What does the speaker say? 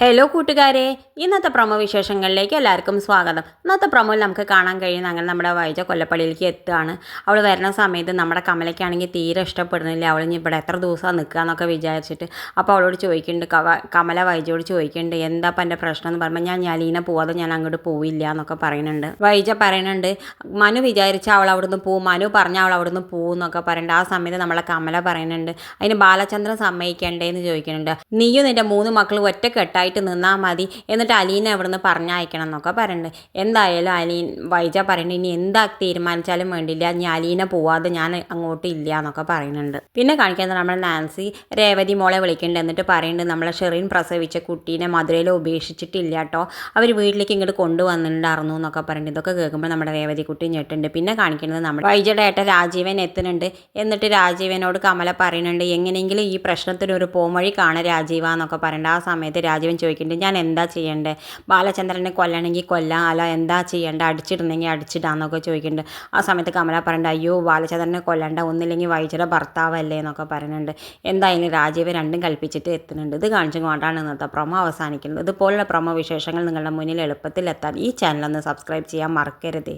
Hello കൂട്ടുകാരെ, ഇന്നത്തെ promo വിശേഷങ്ങളിലേക്ക് എല്ലാവർക്കും സ്വാഗതം. ഇന്നത്തെ പ്രൊമോയിൽ നമുക്ക് കാണാൻ കഴിയുന്ന അങ്ങനെ നമ്മുടെ വൈജ കൊല്ലപ്പള്ളിയിലേക്ക് എത്തുകയാണ്. അവൾ വരുന്ന സമയത്ത് നമ്മുടെ കമലയ്ക്കാണെങ്കിൽ തീരെ ഇഷ്ടപ്പെടുന്നില്ല. അവൾ ഇനി ഇവിടെ എത്ര ദിവസമാണ് നിൽക്കുക എന്നൊക്കെ വിചാരിച്ചിട്ട് അപ്പോൾ അവളോട് ചോദിക്കുന്നുണ്ട്, കമല വൈജയോട് ചോദിക്കുന്നുണ്ട്, എന്താ അപ്പം എൻ്റെ പ്രശ്നം എന്ന് പറയുമ്പോൾ ഞാൻ ഞാലീനെ പോവാതെ ഞാൻ അങ്ങോട്ട് പോവില്ല എന്നൊക്കെ പറയുന്നുണ്ട്. വൈജ പറയുന്നുണ്ട്, മനു വിചാരിച്ചാൽ അവൾ അവിടുന്ന് പോവും, മനു പറഞ്ഞാൽ അവൾ അവിടുന്ന് പോവും എന്നൊക്കെ പറയുന്നുണ്ട്. ആ സമയത്ത് നമ്മളെ കമല പറയുന്നുണ്ട്, അതിന് ബാലചന്ദ്രൻ സമ്മതിക്കണ്ടേ എന്ന് ചോദിക്കുന്നുണ്ട്. നീയും നിൻ്റെ 3 മക്കളും ഒറ്റക്കെട്ടായി നിന്നാൽ മതി, എന്നിട്ട് അലീനെ അവിടെ നിന്ന് പറഞ്ഞയക്കണം എന്നൊക്കെ പറയുന്നുണ്ട്. എന്തായാലും വൈജ പറയുന്നുണ്ട്, ഇനി എന്താ തീരുമാനിച്ചാലും വേണ്ടില്ല, ഞാൻ അലീനെ പോവാതെ ഞാൻ അങ്ങോട്ട് ഇല്ല എന്നൊക്കെ പറയുന്നുണ്ട്. പിന്നെ കാണിക്കുന്നത് നമ്മൾ നാൻസി രേവതി മോളെ വിളിക്കുന്നുണ്ട്. എന്നിട്ട് പറയുന്നുണ്ട്, നമ്മളെ ഷെറീൻ പ്രസവിച്ച കുട്ടീനെ മധുരയിൽ ഉപേക്ഷിച്ചിട്ടില്ല കേട്ടോ, അവർ വീട്ടിലേക്ക് ഇങ്ങോട്ട് കൊണ്ടുവന്നിട്ടുണ്ടായിരുന്നു എന്നൊക്കെ പറയുന്നുണ്ട്. ഇതൊക്കെ കേൾക്കുമ്പോൾ നമ്മുടെ രേവതി കുട്ടി ഞെട്ടുണ്ട്. പിന്നെ കാണിക്കുന്നത് നമ്മുടെ വൈജയുടെ ഏട്ടൻ രാജീവൻ എത്തുന്നുണ്ട്. എന്നിട്ട് രാജീവനോട് കമല പറയുന്നുണ്ട്, എങ്ങനെയെങ്കിലും ഈ പ്രശ്നത്തിന് ഒരു പോംവഴി കാണാൻ രാജീവ എന്നൊക്കെ പറയുന്നുണ്ട്. ആ സമയത്ത് രാജീവൻ ചോദിക്കുന്നുണ്ട്, ഞാൻ എന്താ ചെയ്യേണ്ടത്, ബാലചന്ദ്രനെ കൊല്ലണമെങ്കിൽ കൊല്ലാം, അല്ല എന്താ ചെയ്യേണ്ടത്, അടിച്ചിടണമെങ്കിൽ അടിച്ചിടാന്നൊക്കെ ചോദിക്കുന്നുണ്ട്. ആ സമയത്ത് കമല പറയുന്നുണ്ട്, അയ്യോ ബാലചന്ദ്രനെ കൊല്ലണ്ട, ഒന്നില്ലെങ്കിൽ വൈജയുടെ ഭർത്താവല്ലേ എന്നൊക്കെ പറയുന്നുണ്ട്. എന്തായാലും രാജീവ് രണ്ടും കൽപ്പിച്ചിട്ട് എത്തുന്നുണ്ട്. ഇത് കാണിച്ചും കൊണ്ടാണ് ഇന്നത്തെ പ്രൊമോ അവസാനിക്കുന്നത്. ഇതുപോലുള്ള പ്രൊമോ വിശേഷങ്ങൾ നിങ്ങളുടെ മുന്നിൽ എളുപ്പത്തിൽ എത്താൻ ഈ ചാനലൊന്ന് സബ്സ്ക്രൈബ് ചെയ്യാൻ മറക്കരുത്.